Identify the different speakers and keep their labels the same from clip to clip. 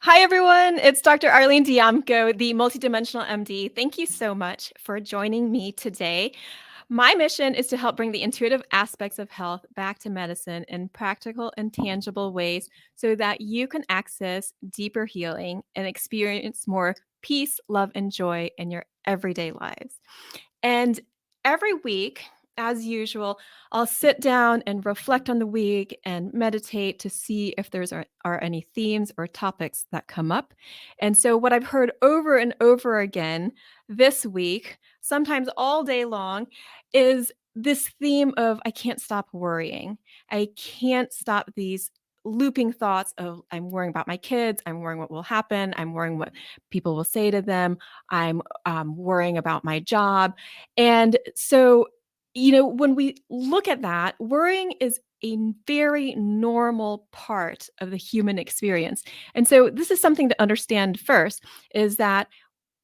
Speaker 1: Hi, everyone. It's Dr. Arlene Dijamco, the MultiDimensional MD. Thank you so much for joining me today. My mission is to help bring the intuitive aspects of health back to medicine in practical and tangible ways so that you can access deeper healing and experience more peace, love, and joy in your everyday lives. And every week, as usual, I'll sit down and reflect on the week and meditate to see if are any themes or topics that come up. And so, what I've heard over and over again this week, sometimes all day long, is this theme of I can't stop worrying. I can't stop these looping thoughts of I'm worrying about my kids, I'm worrying what will happen, I'm worrying what people will say to them, I'm worrying about my job. And so, when we look at that, worrying is a very normal part of the human experience. And so, this is something to understand first is that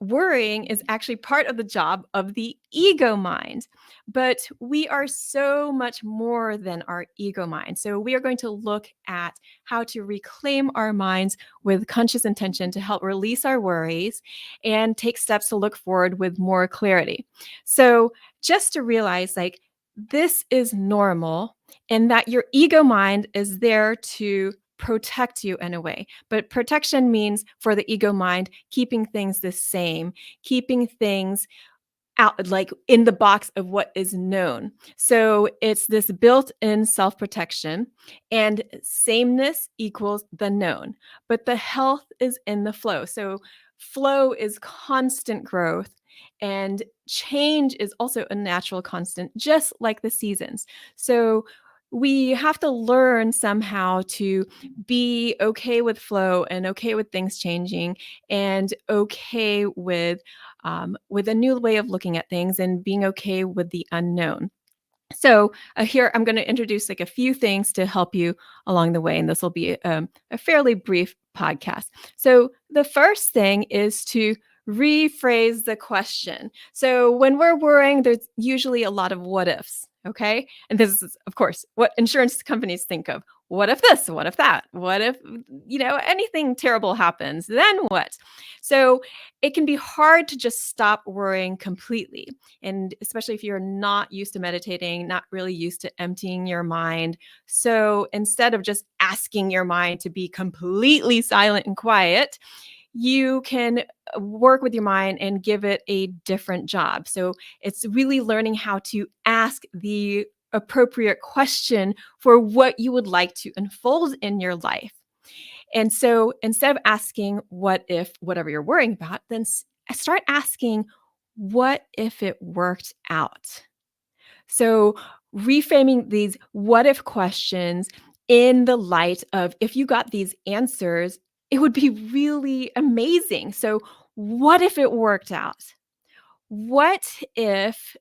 Speaker 1: worrying is actually part of the job of the ego mind. But we are so much more than our ego mind. So we are going to look at how to reclaim our minds with conscious intention to help release our worries and take steps to look forward with more clarity. So just to realize like this is normal and that your ego mind is there to protect you in a way. But protection means for the ego mind, keeping things the same, keeping things out like in the box of what is known. So it's this built-in self-protection and sameness equals the known. But the health is in the flow. So flow is constant growth and change is also a natural constant, just like the seasons. So we have to learn somehow to be okay with flow and okay with things changing and okay with a new way of looking at things and being okay with the unknown. So here I'm going to introduce like a few things to help you along the way, and this will be a fairly brief podcast. So the first thing is to rephrase the question. So when we're worrying, there's usually a lot of what ifs. Okay. And this is, of course, what insurance companies think of. What if this? What if that? What if, anything terrible happens? Then what? So it can be hard to just stop worrying completely. And especially if you're not used to meditating, not really used to emptying your mind. So instead of just asking your mind to be completely silent and quiet, you can work with your mind and give it a different job. So it's really learning how to ask the appropriate question for what you would like to unfold in your life. And so instead of asking what if whatever you're worrying about, then start asking what if it worked out? So reframing these what if questions in the light of if you got these answers, it would be really amazing. So what if it worked out? What if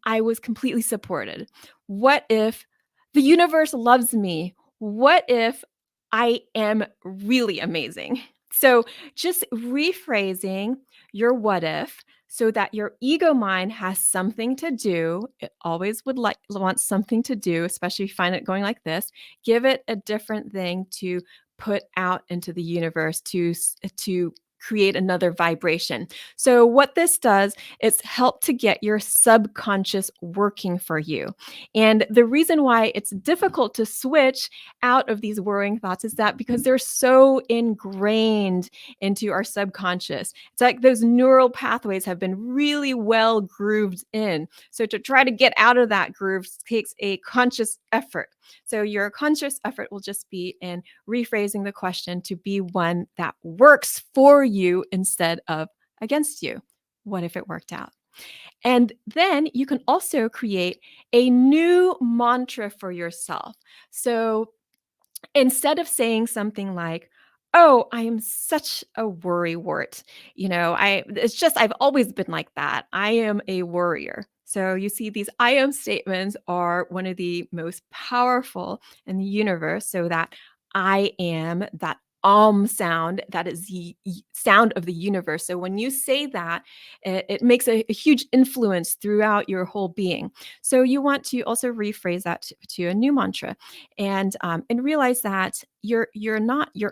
Speaker 1: I was completely supported? What if the universe loves me? What if I am really amazing? So just rephrasing your what if so that your ego mind has something to do. It always would like want something to do, especially if you find it going like this. Give it a different thing to put out into the universe to create another vibration. So what this does is help to get your subconscious working for you. And the reason why it's difficult to switch out of these worrying thoughts is that because they're so ingrained into our subconscious. It's like those neural pathways have been really well grooved in. So to try to get out of that groove takes a conscious effort. So your conscious effort will just be in rephrasing the question to be one that works for you instead of against you. What if it worked out? And then you can also create a new mantra for yourself. So instead of saying something like, "Oh, I am such a worrywart. I've always been like that. I am a worrier." So you see, these I am statements are one of the most powerful in the universe. So that I am, that sound, that is the sound of the universe. So when you say that, it makes a huge influence throughout your whole being. So you want to also rephrase that to a new mantra and realize that your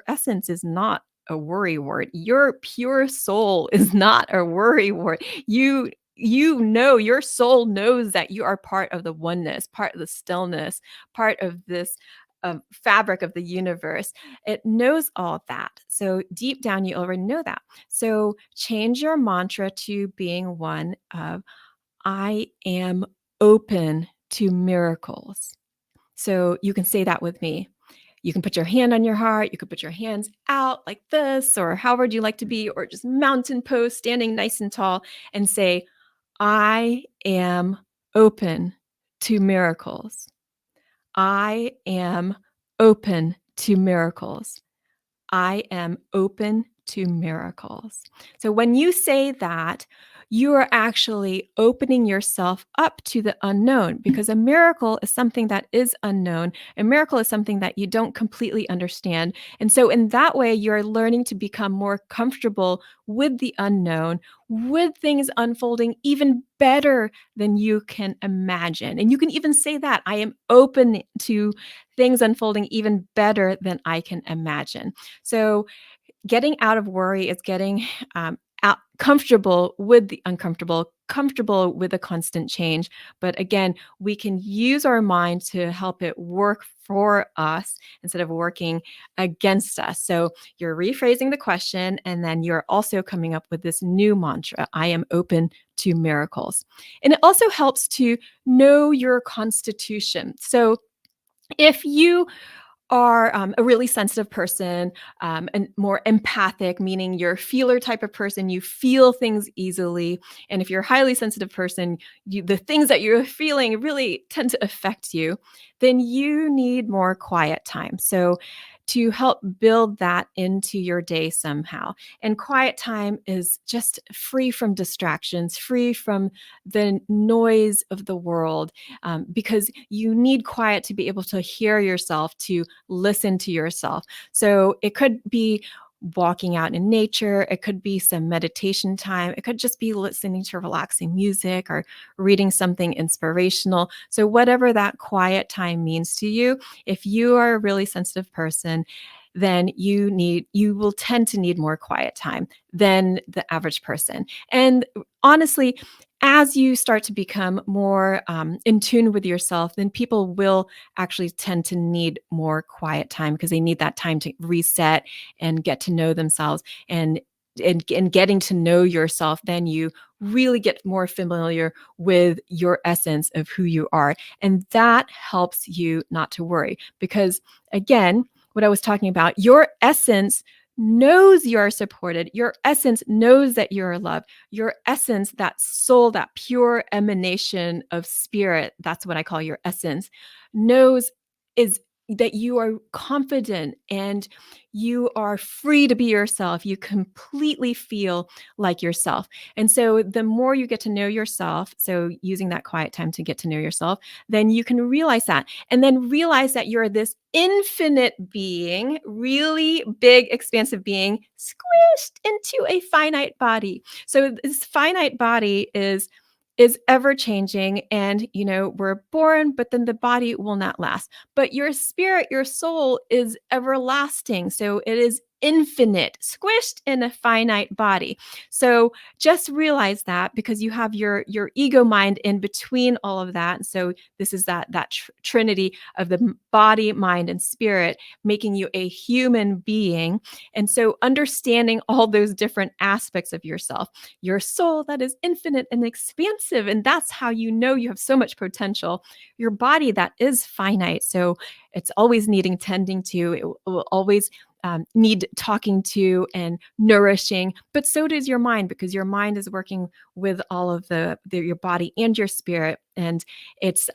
Speaker 1: essence is not a worry wart. Your pure soul is not a worry wart. You know, your soul knows that you are part of the oneness, part of the stillness, part of this fabric of the universe. It knows all that. So deep down, you already know that. So change your mantra to being one of, I am open to miracles. So you can say that with me. You can put your hand on your heart. You could put your hands out like this, or however you like to be, or just mountain pose, standing nice and tall, and say, I am open to miracles. I am open to miracles. I am open to miracles. So when you say that, you are actually opening yourself up to the unknown, because a miracle is something that is unknown. A miracle is something that you don't completely understand. And so in that way, you're learning to become more comfortable with the unknown, with things unfolding even better than you can imagine. And you can even say that, I am open to things unfolding even better than I can imagine. So getting out of worry is getting out comfortable with the uncomfortable, comfortable with the constant change. But again, we can use our mind to help it work for us instead of working against us. So you're rephrasing the question, and then you're also coming up with this new mantra, I am open to miracles. And it also helps to know your constitution. So if you are a really sensitive person, and more empathic, meaning you're a feeler type of person, you feel things easily. And if you're a highly sensitive person, the things that you're feeling really tend to affect you, then you need more quiet time. So to help build that into your day somehow. And quiet time is just free from distractions, free from the noise of the world, because you need quiet to be able to hear yourself, to listen to yourself. So it could be walking out in nature, it could be some meditation time, it could just be listening to relaxing music or reading something inspirational. So whatever that quiet time means to you, if you are a really sensitive person, then you will tend to need more quiet time than the average person. And honestly, as you start to become more in tune with yourself, then people will actually tend to need more quiet time, because they need that time to reset and get to know themselves. And getting to know yourself, then you really get more familiar with your essence of who you are. And that helps you not to worry, because again, what I was talking about, your essence knows you're supported. Your essence knows that you're loved. Your essence, that soul, that pure emanation of spirit, that's what I call your essence, knows is that you are confident and you are free to be yourself. You completely feel like yourself. And so the more you get to know yourself, so using that quiet time to get to know yourself, then you can realize that. And then realize that you're this infinite being, really big, expansive being, squished into a finite body. So this finite body is ever changing, and we're born, but then the body will not last. But your spirit, your soul, is everlasting, so it is infinite, squished in a finite body. So just realize that, because you have your ego mind in between all of that. And so this is that trinity of the body, mind, and spirit, making you a human being. And so understanding all those different aspects of yourself, your soul that is infinite and expansive, and that's how you know you have so much potential. Your body that is finite, so it's always needing tending to. It will always need talking to and nourishing, but so does your mind, because your mind is working with all of your body and your spirit, and it's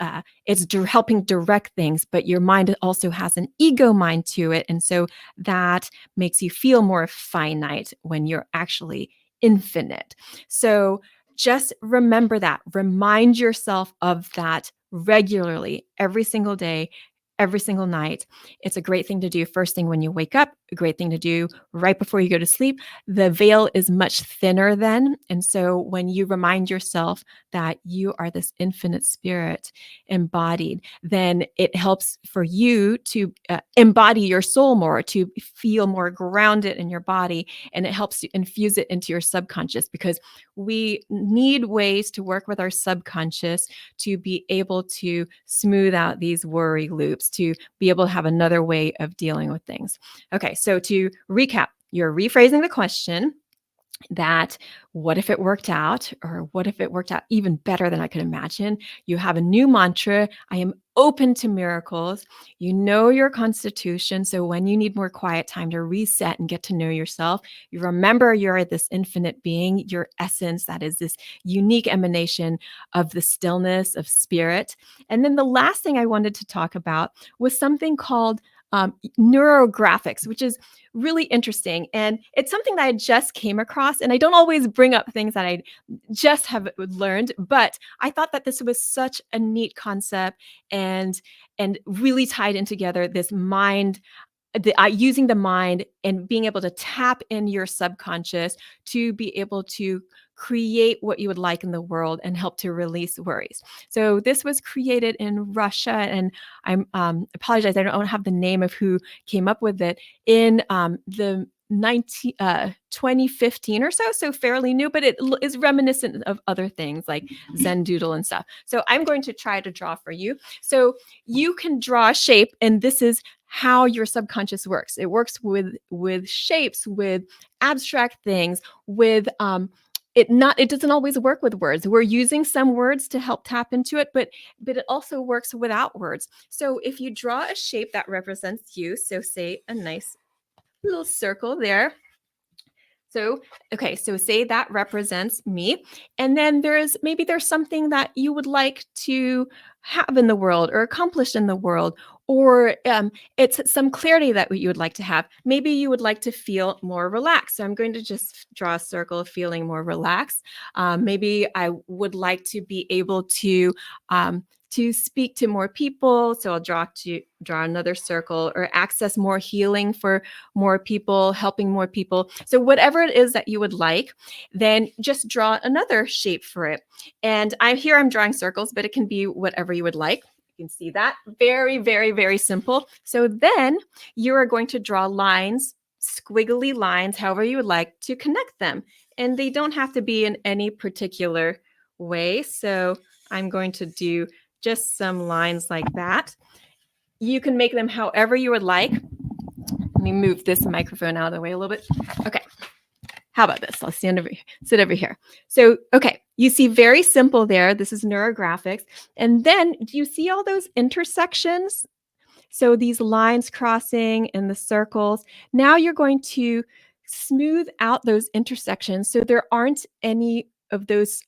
Speaker 1: helping direct things. But your mind also has an ego mind to it, and so that makes you feel more finite when you're actually infinite. So just remember that. Remind yourself of that regularly, every single day, every single night. It's a great thing to do first thing when you wake up, a great thing to do right before you go to sleep. The veil is much thinner then. And so when you remind yourself that you are this infinite spirit embodied, then it helps for you to embody your soul more, to feel more grounded in your body. And it helps to infuse it into your subconscious, because we need ways to work with our subconscious to be able to smooth out these worry loops, to be able to have another way of dealing with things. Okay, so to recap, you're rephrasing the question that what if it worked out, or what if it worked out even better than I could imagine? You have a new mantra: I am open to miracles. You know your constitution. So when you need more quiet time to reset and get to know yourself, you remember you're this infinite being, your essence, that is this unique emanation of the stillness of spirit. And then the last thing I wanted to talk about was something called Neurographics, which is really interesting. And it's something that I just came across. And I don't always bring up things that I just have learned, but I thought that this was such a neat concept, and really tied in together this mind, using the mind and being able to tap in your subconscious to be able to create what you would like in the world and help to release worries. So this was created in Russia, and I apologize, I don't have the name of who came up with it, in the 2015 or so, so fairly new, but it is reminiscent of other things like Zen Doodle and stuff. So I'm going to try to draw for you. So you can draw a shape, and this is how your subconscious works. It works with shapes, with abstract things, with it doesn't always work with words. We're using some words to help tap into it, but it also works without words. So if you draw a shape that represents you, so say a nice little circle there. So, okay, so say that represents me. And then there's something that you would like to have in the world or accomplish in the world, or it's some clarity that you would like to have. Maybe you would like to feel more relaxed. So I'm going to just draw a circle of feeling more relaxed. Maybe I would like to be able to speak to more people. So I'll draw another circle, or access more healing for more people, helping more people. So whatever it is that you would like, then just draw another shape for it. And I'm drawing circles, but it can be whatever you would like. You can see that. Very, very, very simple. So then you are going to draw lines, squiggly lines, however you would like to connect them. And they don't have to be in any particular way. So I'm going to do just some lines like that. You can make them however you would like. Let me move this microphone out of the way a little bit. Okay. How about this? I'll sit over here. So, okay, you see very simple there. This is Neurographics. And then do you see all those intersections? So these lines crossing and the circles. Now you're going to smooth out those intersections so there aren't any of those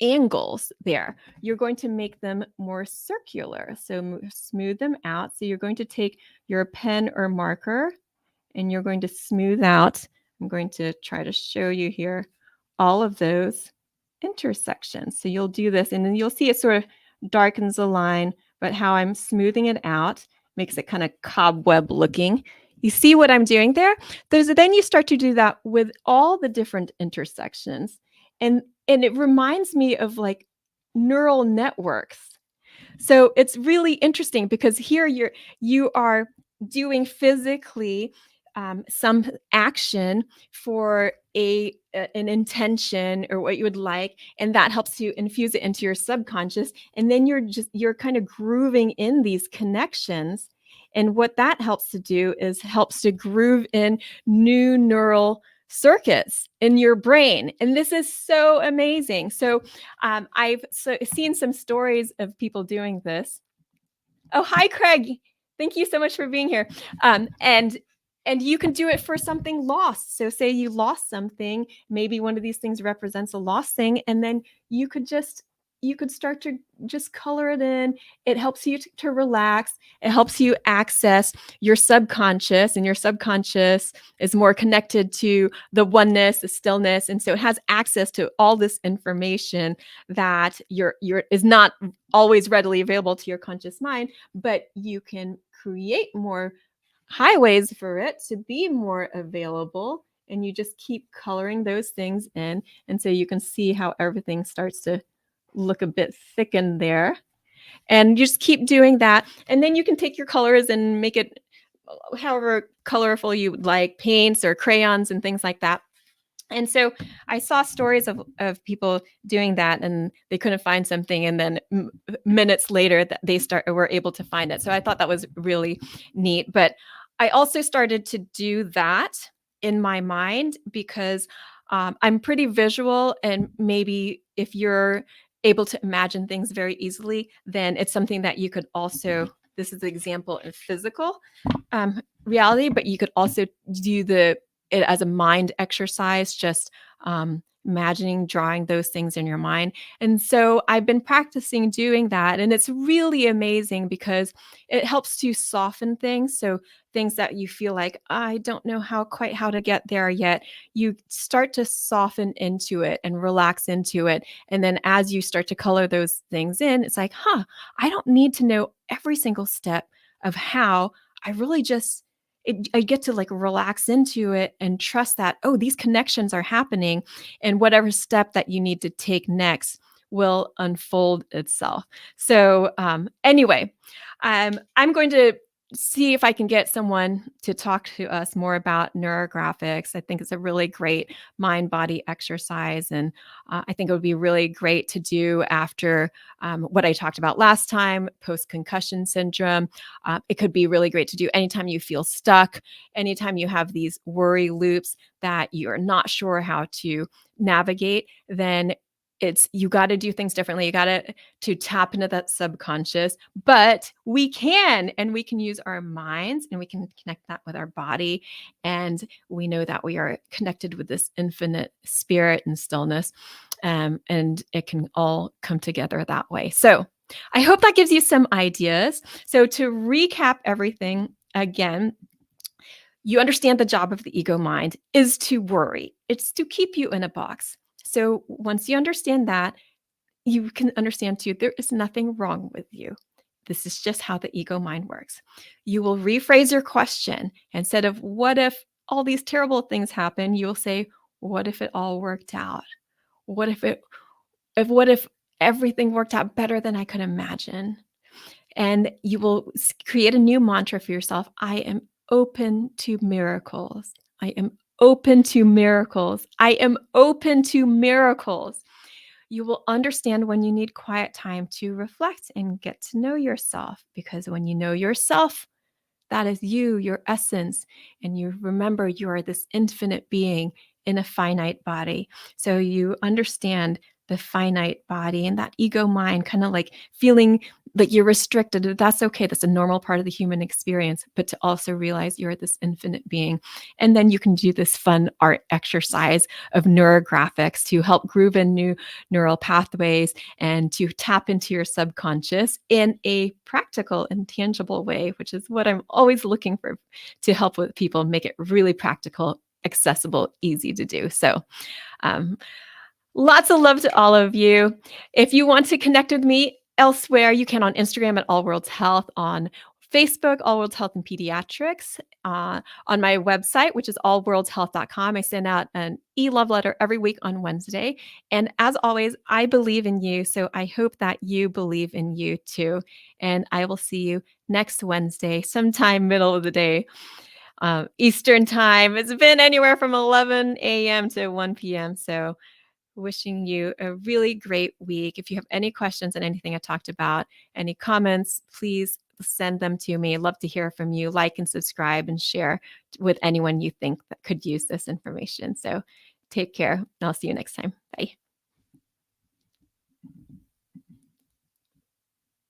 Speaker 1: angles there. You're going to make them more circular. So smooth them out. So you're going to take your pen or marker and you're going to smooth out. I'm going to try to show you here all of those intersections. So you'll do this, and then you'll see it sort of darkens the line, but how I'm smoothing it out makes it kind of cobweb looking. You see what I'm doing there? Then you start to do that with all the different intersections. And it reminds me of like neural networks. So it's really interesting because here you are doing physically some action for an intention or what you would like, and that helps you infuse it into your subconscious. And then you're kind of grooving in these connections. And what that helps to do is helps to groove in new neural circuits in your brain. And this is so amazing. So I've seen some stories of people doing this. Oh, hi, Craig. Thank you so much for being here. And you can do it for something lost. So say you lost something, maybe one of these things represents a lost thing, and then you could start to just color it in. It helps you to relax. It helps you access your subconscious, and your subconscious is more connected to the oneness, the stillness. And so it has access to all this information that is not always readily available to your conscious mind, but you can create more highways for it to be more available. And you just keep coloring those things in. And so you can see how everything starts to look a bit thickened there. And you just keep doing that. And then you can take your colors and make it however colorful you would like, paints or crayons and things like that. And so I saw stories of people doing that and they couldn't find something. And then minutes later that were able to find it. So I thought that was really neat. But I also started to do that in my mind because I'm pretty visual. And maybe if you're able to imagine things very easily, then it's something that you could also, this is an example in physical reality, but you could also do it as a mind exercise, just imagining, drawing those things in your mind. And so I've been practicing doing that. And it's really amazing because it helps to soften things. So things that you feel like, I don't know quite how to get there yet, you start to soften into it and relax into it. And then as you start to color those things in, it's like, I don't need to know every single step of how. I really just I get to like relax into it and trust that, oh, these connections are happening and whatever step that you need to take next will unfold itself. So anyway, I'm going to see if I can get someone to talk to us more about neurographics. I think it's a really great mind-body exercise. And I think it would be really great to do after what I talked about last time, post-concussion syndrome. It could be really great to do anytime you feel stuck, anytime you have these worry loops that you're not sure how to navigate, then you got to do things differently. You got to tap into that subconscious, but we can use our minds and we can connect that with our body. And we know that we are connected with this infinite spirit and stillness. And it can all come together that way. So I hope that gives you some ideas. So to recap everything again, you understand the job of the ego mind is to worry. It's to keep you in a box. So once you understand that, you can understand too, there is nothing wrong with you. This is just how the ego mind works. You will rephrase your question. Instead of what if all these terrible things happen, you will say, what if it all worked out? What if everything worked out better than I could imagine? And you will create a new mantra for yourself. I am open to miracles. I am open to miracles. I am open to miracles. You will understand when you need quiet time to reflect and get to know yourself, because when you know yourself, that is you, your essence. And you remember you are this infinite being in a finite body. So you understand the finite body and that ego mind kind of like feeling like you're restricted. That's okay. That's a normal part of the human experience, but to also realize you're this infinite being. And then you can do this fun art exercise of neurographics to help groove in new neural pathways and to tap into your subconscious in a practical and tangible way, which is what I'm always looking for to help with people, make it really practical, accessible, easy to do. So, lots of love to all of you. If you want to connect with me elsewhere, you can on Instagram at All Worlds Health, on Facebook, All Worlds Health and Pediatrics, on my website, which is allworldshealth.com. I send out an e-love letter every week on Wednesday. And as always, I believe in you. So I hope that you believe in you too. And I will see you next Wednesday, sometime middle of the day. Eastern time. It's been anywhere from 11 a.m. to 1 p.m. So wishing you a really great week. If you have any questions on anything I talked about, any comments, please send them to me. I'd love to hear from you. Like and subscribe and share with anyone you think that could use this information. So take care. And I'll see you next time. Bye.